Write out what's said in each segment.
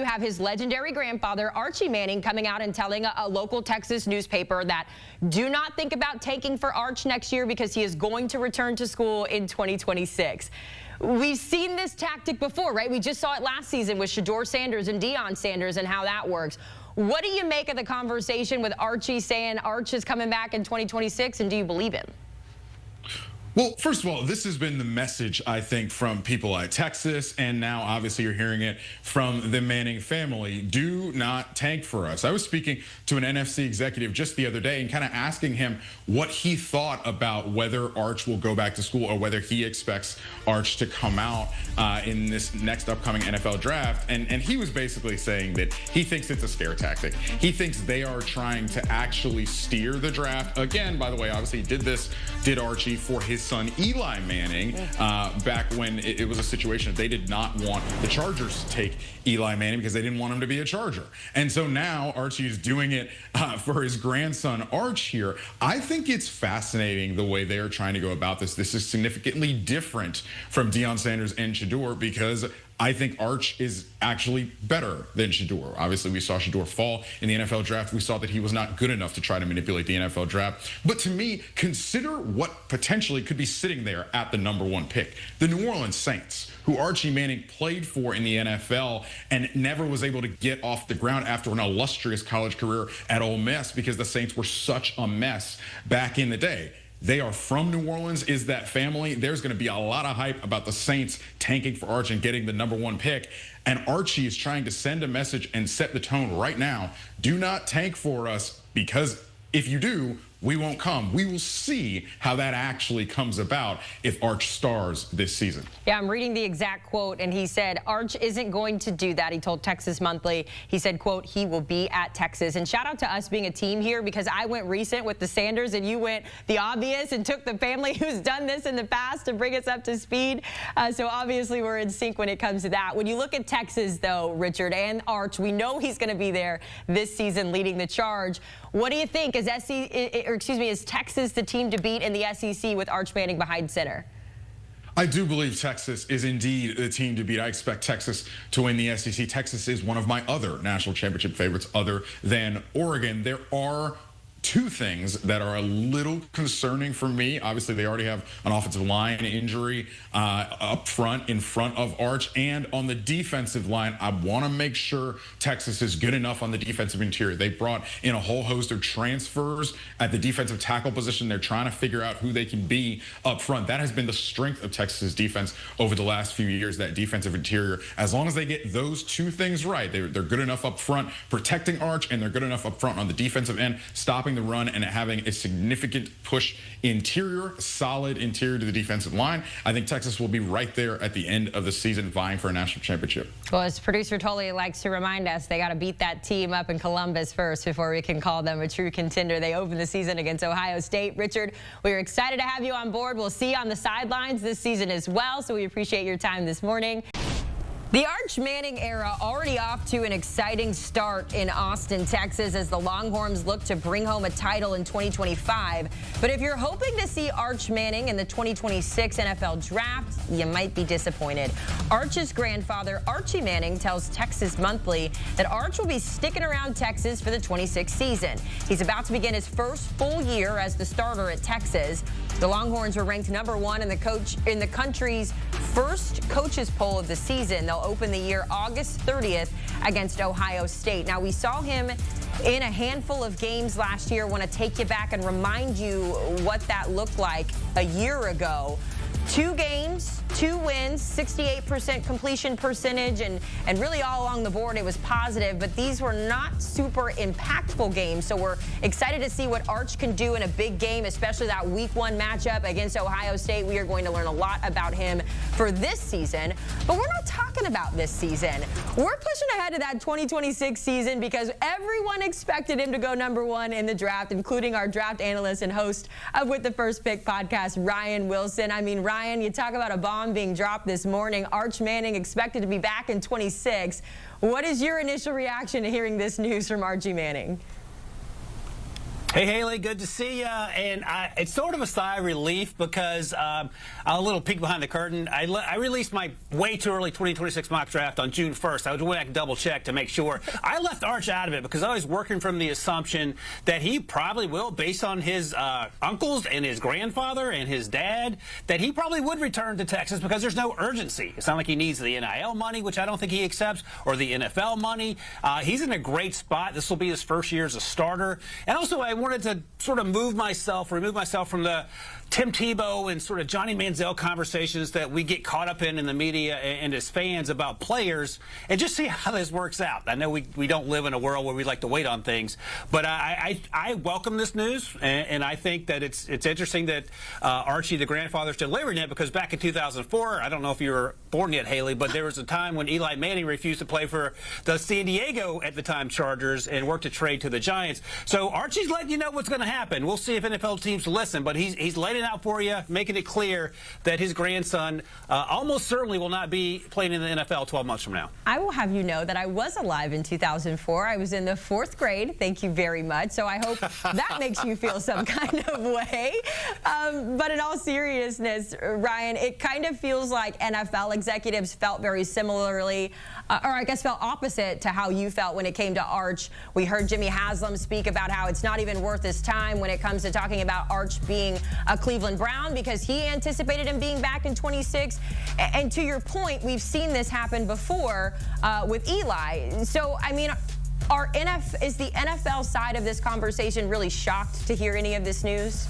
have his legendary grandfather, Archie Manning, coming out and telling a local Texas newspaper that do not think about tanking for Arch next year because he is going to return to school in 2026. We've seen this tactic before, right? We just saw it last season with Shedeur Sanders and Deion Sanders and how that works. What do you make of the conversation with Archie saying Arch is coming back in 2026, and do you believe him? Well, first of all, this has been the message, I think, from people at Texas, and now obviously you're hearing it from the Manning family. Do not tank for us. I was speaking to an NFC executive just the other day and kind of asking him what he thought about whether Arch will go back to school or whether he expects Arch to come out in this next upcoming NFL draft. And he was basically saying that he thinks it's a scare tactic. He thinks they are trying to actually steer the draft. Again, by the way, obviously did Archie for his son Eli Manning back when it was a situation they did not want the Chargers to take Eli Manning because they didn't want him to be a Charger. And so now Archie is doing it for his grandson Arch here. I think it's fascinating the way they are trying to go about this. This is significantly different from Deion Sanders and Shedeur because I think Arch is actually better than Shedeur. Obviously, we saw Shedeur fall in the NFL draft. We saw that he was not good enough to try to manipulate the NFL draft. But to me, consider what potentially could be sitting there at the #1 pick. The New Orleans Saints, who Archie Manning played for in the NFL and never was able to get off the ground after an illustrious college career at Ole Miss because the Saints were such a mess back in the day. They are from New Orleans, is that family. There's going to be a lot of hype about the Saints tanking for Arch and getting the #1 pick. And Archie is trying to send a message and set the tone right now. Do not tank for us because if you do, we won't come. We will see how that actually comes about if Arch stars this season. Yeah, I'm reading the exact quote, and he said, Arch isn't going to do that. He told Texas Monthly, he said, quote, he will be at Texas. And shout out to us being a team here because I went recent with the Sanders and you went the obvious and took the family who's done this in the past to bring us up to speed. So obviously we're in sync when it comes to that. When you look at Texas, though, Richard, and Arch, we know he's going to be there this season leading the charge. What do you think? Is Texas the team to beat in the SEC with Arch Manning behind center? I do believe Texas is indeed the team to beat. I expect Texas to win the SEC. Texas is one of my other national championship favorites other than Oregon. There are two things that are a little concerning for me. Obviously, they already have an offensive line injury up front, in front of Arch, and on the defensive line, I want to make sure Texas is good enough on the defensive interior. They brought in a whole host of transfers at the defensive tackle position. They're trying to figure out who they can be up front. That has been the strength of Texas's defense over the last few years, that defensive interior. As long as they get those two things right, they're good enough up front protecting Arch, and they're good enough up front on the defensive end, stopping the run and having a significant push interior, solid interior to the defensive line. I think Texas will be right there at the end of the season vying for a national championship. Well, as producer Tully likes to remind us, they got to beat that team up in Columbus first before we can call them a true contender. They open the season against Ohio State. Richard, we're excited to have you on board. We'll see you on the sidelines this season as well, so we appreciate your time this morning. The Arch Manning era already off to an exciting start in Austin, Texas, as the Longhorns look to bring home a title in 2025. But if you're hoping to see Arch Manning in the 2026 NFL Draft, you might be disappointed. Arch's grandfather, Archie Manning, tells Texas Monthly that Arch will be sticking around Texas for the 26 season. He's about to begin his first full year as the starter at Texas. The Longhorns were ranked #1 in the country's first coaches poll of the season. They'll open the year August 30th against Ohio State. Now, we saw him in a handful of games last year. I want to take you back and remind you what that looked like a year ago. 2 games, 2 wins, 68% completion percentage, and really all along the board it was positive, but these were not super impactful games. So we're excited to see what Arch can do in a big game, especially that week 1 matchup against Ohio State. We are going to learn a lot about him for this season, but we're not talking about this season. We're pushing ahead to that 2026 season because everyone expected him to go #1 in the draft, including our draft analyst and host of With the First Pick podcast, Ryan Wilson. I mean, Ryan, you talk about a bomb being dropped this morning. Arch Manning expected to be back in 26. What is your initial reaction to hearing this news from Archie Manning? Hey, Haley, good to see you. And it's sort of a sigh of relief because a little peek behind the curtain. I released my way too early 2026 mock draft on June 1st. I went back and double-checked to make sure. I left Arch out of it because I was working from the assumption that he probably will, based on his uncles and his grandfather and his dad, that he probably would return to Texas because there's no urgency. It's not like he needs the NIL money, which I don't think he accepts, or the NFL money. He's in a great spot. This will be his first year as a starter. And also, I wanted to sort of remove myself from the Tim Tebow and sort of Johnny Manziel conversations that we get caught up in the media and as fans about players, and just see how this works out. I know we don't live in a world where we like to wait on things, but I welcome this news, and I think that it's interesting that Archie, the grandfather, is delivering it, because back in 2004, I don't know if you were born yet, Haley, but there was a time when Eli Manning refused to play for the San Diego, at the time, Chargers, and worked a trade to the Giants. So Archie's letting you know what's going to happen. We'll see if NFL teams listen, but he's laying it out for you, making it clear that his grandson almost certainly will not be playing in the NFL 12 months from now. I will have you know that I was alive in 2004. I was in the 4th grade. Thank you very much. So I hope that makes you feel some kind of way. But in all seriousness, Ryan, it kind of feels like NFL executives felt very similarly, or I guess felt opposite to how you felt when it came to Arch. We heard Jimmy Haslam speak about how it's not even worth his time when it comes to talking about Arch being a Cleveland Brown, because he anticipated him being back in 26. And to your point, we've seen this happen before with Eli. So, I mean, is the NFL side of this conversation really shocked to hear any of this news?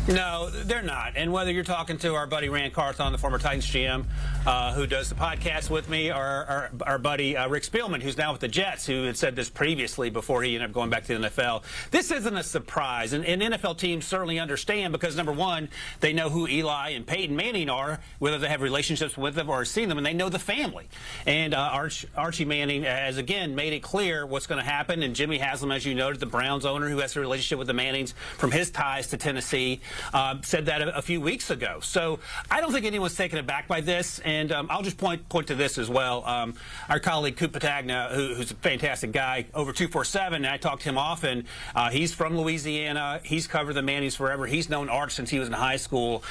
No, they're not. And whether you're talking to our buddy Rand Carthon, the former Titans GM, who does the podcast with me, or our buddy Rick Spielman, who's now with the Jets, who had said this previously before he ended up going back to the NFL, this isn't a surprise. And NFL teams certainly understand, because, number one, they know who Eli and Peyton Manning are, whether they have relationships with them or seen them, and they know the family. And Archie Manning has, again, made it clear what's going to happen. And Jimmy Haslam, as you noted, the Browns owner, who has a relationship with the Mannings from his ties to Tennessee, said that a few weeks ago. So I don't think anyone's taken aback by this. And I'll just point to this as well. Our colleague Coop Patagna, who's a fantastic guy, over 247, and I talk to him often. He's from Louisiana. He's covered the Mannings forever. He's known Arch since he was in high school.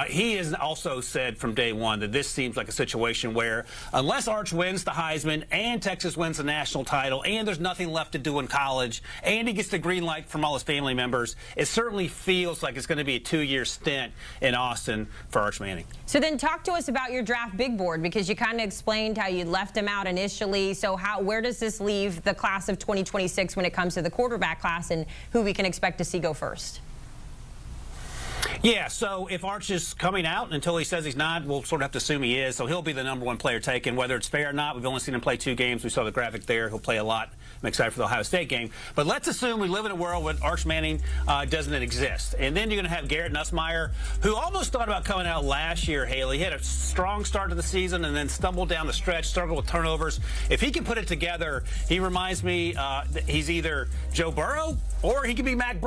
He has also said from day one that this seems like a situation where, unless Arch wins the Heisman and Texas wins the national title and there's nothing left to do in college and he gets the green light from all his family members, it certainly feels like it's going to be a 2-year stint in Austin for Arch Manning. So then talk to us about your draft big board, because you kind of explained how you left him out initially. So where does this leave the class of 2026 when it comes to the quarterback class and who we can expect to see go first? Yeah, so if Arch is coming out, until he says he's not, we'll sort of have to assume he is. So he'll be the #1 player taken, whether it's fair or not. We've only seen him play 2 games. We saw the graphic there. He'll play a lot. I'm excited for the Ohio State game. But let's assume we live in a world where Arch Manning doesn't exist. And then you're going to have Garrett Nussmeier, who almost thought about coming out last year, Haley. He had a strong start to the season and then stumbled down the stretch, struggled with turnovers. If he can put it together, he reminds me he's either Joe Burrow or he could be Mac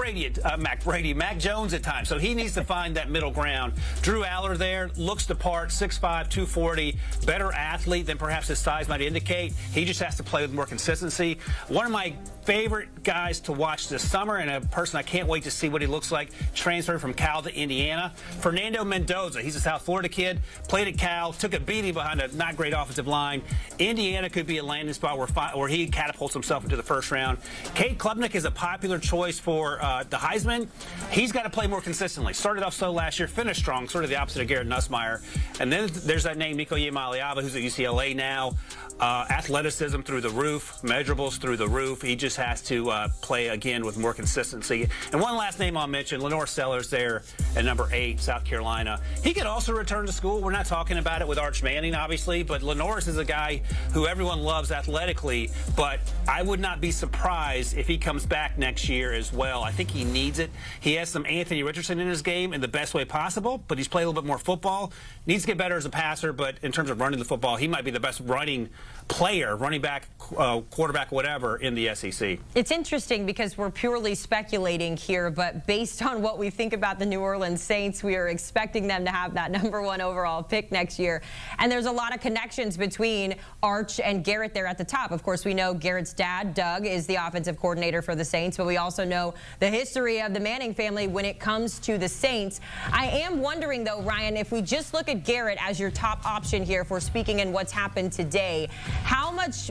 Jones at times. So he needs to find that middle ground. Drew Aller there looks the part, 6'5", 240, better athlete than perhaps his size might indicate. He just has to play with more consistency. One of my favorite guys to watch this summer, and a person I can't wait to see what he looks like, transferred from Cal to Indiana, Fernando Mendoza. He's a South Florida kid, played at Cal, took a beating behind a not great offensive line. Indiana could be a landing spot where he catapults himself into the first round. Cade Klubnik is a popular choice for the Heisman. He's got to play more consistently. Started off slow last year, finished strong, sort of the opposite of Garrett Nussmeier. And then there's that name, Nico Iamaleava, who's at UCLA now. Athleticism through the roof, measurables through the roof. He just has to play again with more consistency. And one last name I'll mention, Lenore Sellers there at #8, South Carolina. He could also return to school. We're not talking about it with Arch Manning, obviously, but Lenore is a guy who everyone loves athletically, but I would not be surprised if he comes back next year as well. I think he needs it. He has some Anthony Richardson in his game. game in the best way possible, but he's played a little bit more football. Needs to get better as a passer, but in terms of running the football, he might be the best running player, running back, quarterback, whatever, in the SEC. It's interesting because we're purely speculating here, but based on what we think about the New Orleans Saints, we are expecting them to have that #1 overall pick next year. And there's a lot of connections between Arch and Garrett there at the top. Of course, we know Garrett's dad, Doug, is the offensive coordinator for the Saints, but we also know the history of the Manning family when it comes to the Saints. I am wondering, though, Ryan, if we just look at Garrett as your top option here, if we're speaking in what's happened today,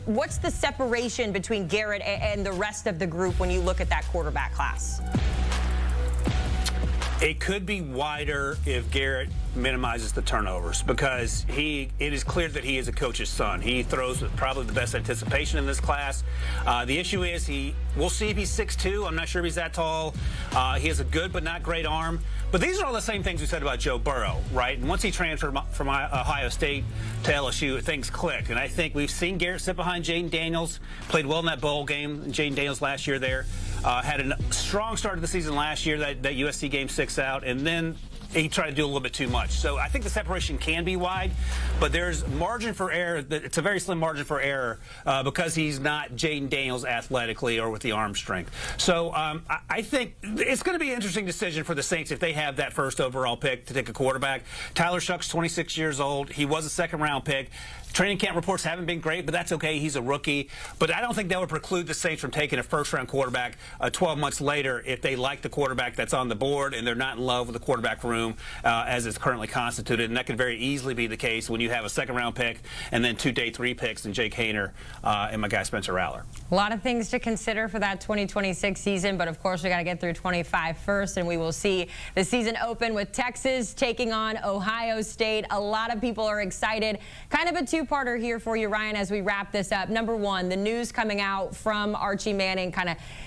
what's the separation between Garrett and the rest of the group when you look at that quarterback class? It could be wider if Garrett minimizes the turnovers, because it is clear that he is a coach's son. He throws with probably the best anticipation in this class. The issue is we'll see if he's 6'2". I'm not sure if he's that tall. He has a good but not great arm. But these are all the same things we said about Joe Burrow, right? And once he transferred from Ohio State to LSU, things clicked. And I think we've seen Garrett sit behind Jaden Daniels, played well in that bowl game. Jaden Daniels last year there had a strong start to the season last year, that USC game 6 out, and then he tried to do a little bit too much. So I think the separation can be wide, but there's margin for error. It's a very slim margin for error because he's not Jaden Daniels athletically or with the arm strength. So I think it's going to be an interesting decision for the Saints if they have that first overall pick to take a quarterback. Tyler Shuck's 26 years old. He was a second-round pick. Training camp reports haven't been great, but that's okay. He's a rookie. But I don't think that would preclude the Saints from taking a first-round quarterback 12 months later if they like the quarterback that's on the board and they're not in love with the quarterback room as it's currently constituted. And that could very easily be the case when you have a second-round pick and then 2 day 3 picks and Jake Haener and my guy Spencer Rattler. A lot of things to consider for that 2026 season, but of course we got to get through 25 first, and we will see the season open with Texas taking on Ohio State. A lot of people are excited. Kind of a two-parter here for you, Ryan, as we wrap this up. Number one, the news coming out from Archie Manning,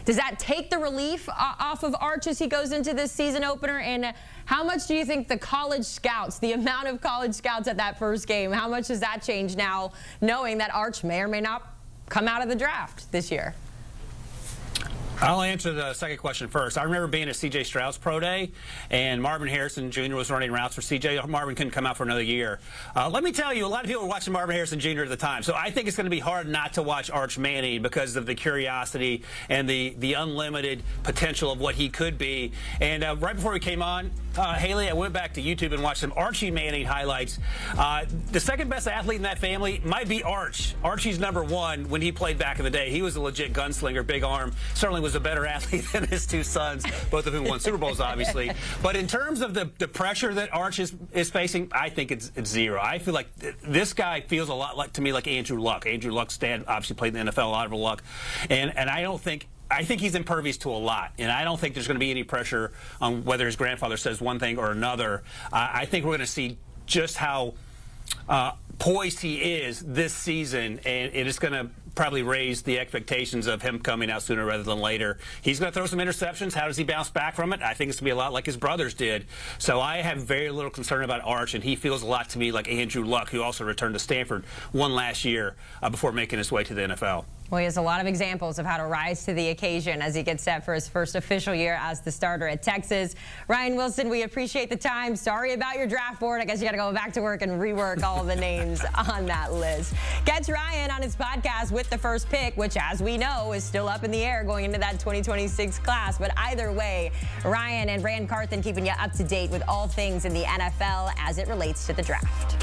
does that take the relief off of Arch as he goes into this season opener? And how much do you think the college scouts, the amount of college scouts at that first game, how much does that change now, knowing that Arch may or may not come out of the draft this year? I'll answer the second question first. I remember being at C.J. Stroud's pro day, and Marvin Harrison Jr. was running routes for C.J. Marvin couldn't come out for another year. Let me tell you, a lot of people were watching Marvin Harrison Jr. at the time, so I think it's going to be hard not to watch Arch Manning because of the curiosity and the unlimited potential of what he could be. And right before we came on, Haley, I went back to YouTube and watched some Archie Manning highlights. The second best athlete in that family might be Arch. Archie's #1 when he played back in the day. He was a legit gunslinger, big arm, certainly was a better athlete than his 2 sons, both of whom won Super Bowls, obviously. But in terms of the pressure that Arch is facing, I think it's zero. I feel like this guy feels a lot to me like Andrew Luck. Andrew Luck's dad obviously played in the NFL, a lot of luck. And I think he's impervious to a lot, and I don't think there's going to be any pressure on whether his grandfather says one thing or another. I think we're going to see just how poised he is this season, and it is going to probably raise the expectations of him coming out sooner rather than later. He's going to throw some interceptions. How does he bounce back from it? I think it's going to be a lot like his brothers did. So I have very little concern about Arch, and he feels a lot to me like Andrew Luck, who also returned to Stanford one last year before making his way to the NFL. Well, he has a lot of examples of how to rise to the occasion as he gets set for his first official year as the starter at Texas. Ryan Wilson, we appreciate the time. Sorry about your draft board. I guess you got to go back to work and rework all of the names on that list. Catch Ryan on his podcast With the First Pick, which, as we know, is still up in the air going into that 2026 class. But either way, Ryan and Rand Carthen keeping you up to date with all things in the NFL as it relates to the draft.